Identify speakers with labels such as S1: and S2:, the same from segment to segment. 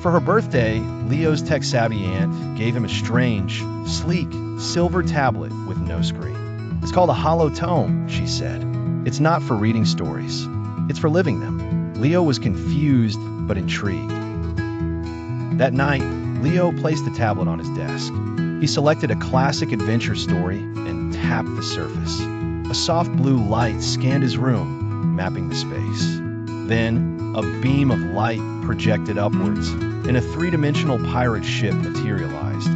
S1: For her birthday, Leo's tech-savvy aunt gave him a strange, sleek, silver tablet with no screen. "It's called a Holo Tome," she said. "It's not for reading stories. It's for living them." Leo was confused but intrigued. That night, Leo placed the tablet on his desk. He selected a classic adventure story and tapped the surface. A soft blue light scanned his room, mapping the space. Then, a beam of light projected upwards, and a three-dimensional pirate ship materialized,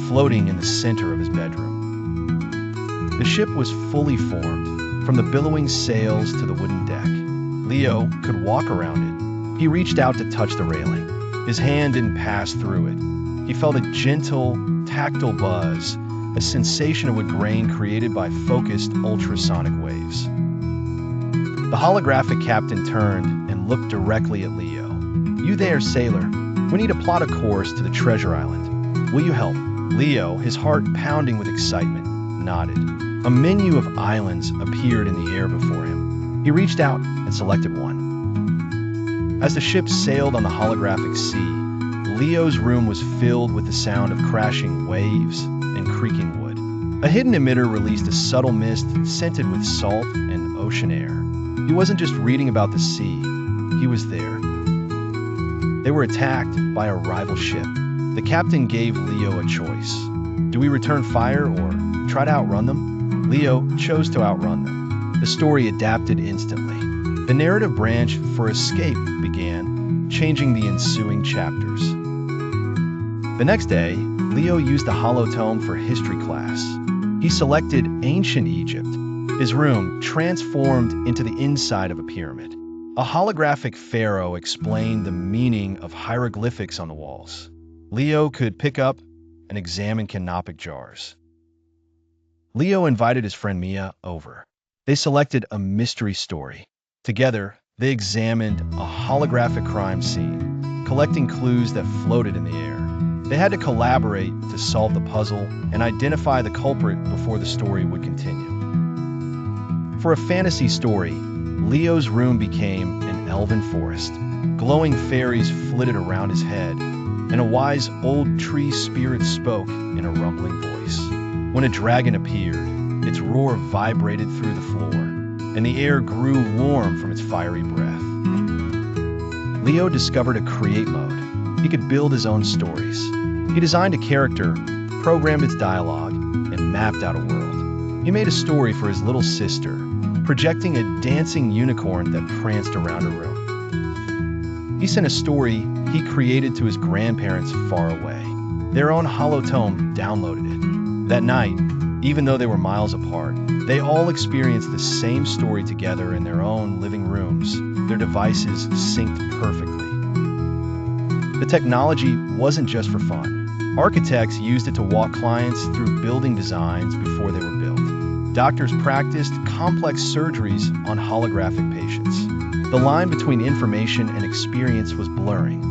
S1: floating in the center of his bedroom. The ship was fully formed, from the billowing sails to the wooden deck. Leo could walk around it. He reached out to touch the railing. His hand didn't pass through it. He felt a gentle, tactile buzz, a sensation of a grain created by focused ultrasonic waves. The holographic captain turned and looked directly at Leo. "You there, sailor? We need to plot a course to the treasure island. Will you help?" Leo, his heart pounding with excitement, nodded. A menu of islands appeared in the air before him. He reached out and selected one. As the ship sailed on the holographic sea, Leo's room was filled with the sound of crashing waves and creaking wood. A hidden emitter released a subtle mist scented with salt and ocean air. He wasn't just reading about the sea, he was there. They were attacked by a rival ship. The captain gave Leo a choice. Do we return fire or try to outrun them? Leo chose to outrun them. The story adapted instantly. The narrative branch for escape began, changing the ensuing chapters. The next day, Leo used the Holo Tome for history class. He selected ancient Egypt. His room transformed into the inside of a pyramid. A holographic pharaoh explained the meaning of hieroglyphics on the walls. Leo could pick up and examine canopic jars. Leo invited his friend Mia over. They selected a mystery story. Together, they examined a holographic crime scene, collecting clues that floated in the air. They had to collaborate to solve the puzzle and identify the culprit before the story would continue. For a fantasy story, Leo's room became an elven forest. Glowing fairies flitted around his head, and a wise old tree spirit spoke in a rumbling voice. When a dragon appeared, its roar vibrated through the floor, and the air grew warm from its fiery breath. Leo discovered a create mode. He could build his own stories. He designed a character, programmed its dialogue, and mapped out a world. He made a story for his little sister, projecting a dancing unicorn that pranced around her room. He sent a story he created to his grandparents far away. Their own Holo Tome downloaded it. That night, even though they were miles apart, they all experienced the same story together in their own living rooms, their devices synced perfectly. The technology wasn't just for fun. Architects used it to walk clients through building designs before they were built. Doctors practiced complex surgeries on holographic patients. The line between information and experience was blurring.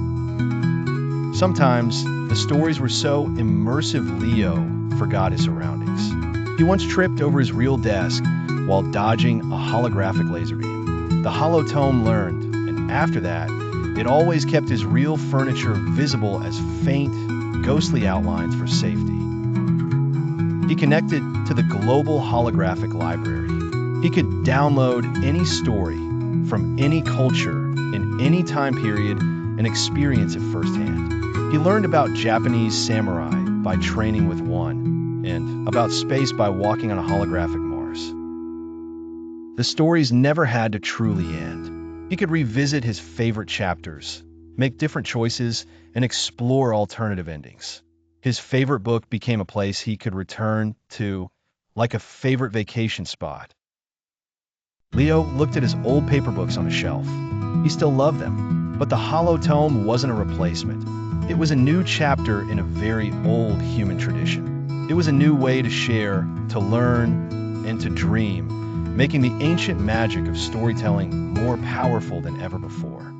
S1: Sometimes, the stories were so immersive Leo forgot his surroundings. He once tripped over his real desk while dodging a holographic laser beam. The Holo Tome learned, and after that, it always kept his real furniture visible as faint, ghostly outlines for safety. He connected to the global holographic library. He could download any story from any culture in any time period and experience it firsthand. He learned about Japanese samurai by training with one, and about space by walking on a holographic Mars. The stories never had to truly end. He could revisit his favorite chapters, make different choices, and explore alternative endings. His favorite book became a place he could return to, like a favorite vacation spot. Leo looked at his old paper books on a shelf. He still loved them, but the Holo Tome wasn't a replacement. It was a new chapter in a very old human tradition. It was a new way to share, to learn, and to dream, making the ancient magic of storytelling more powerful than ever before.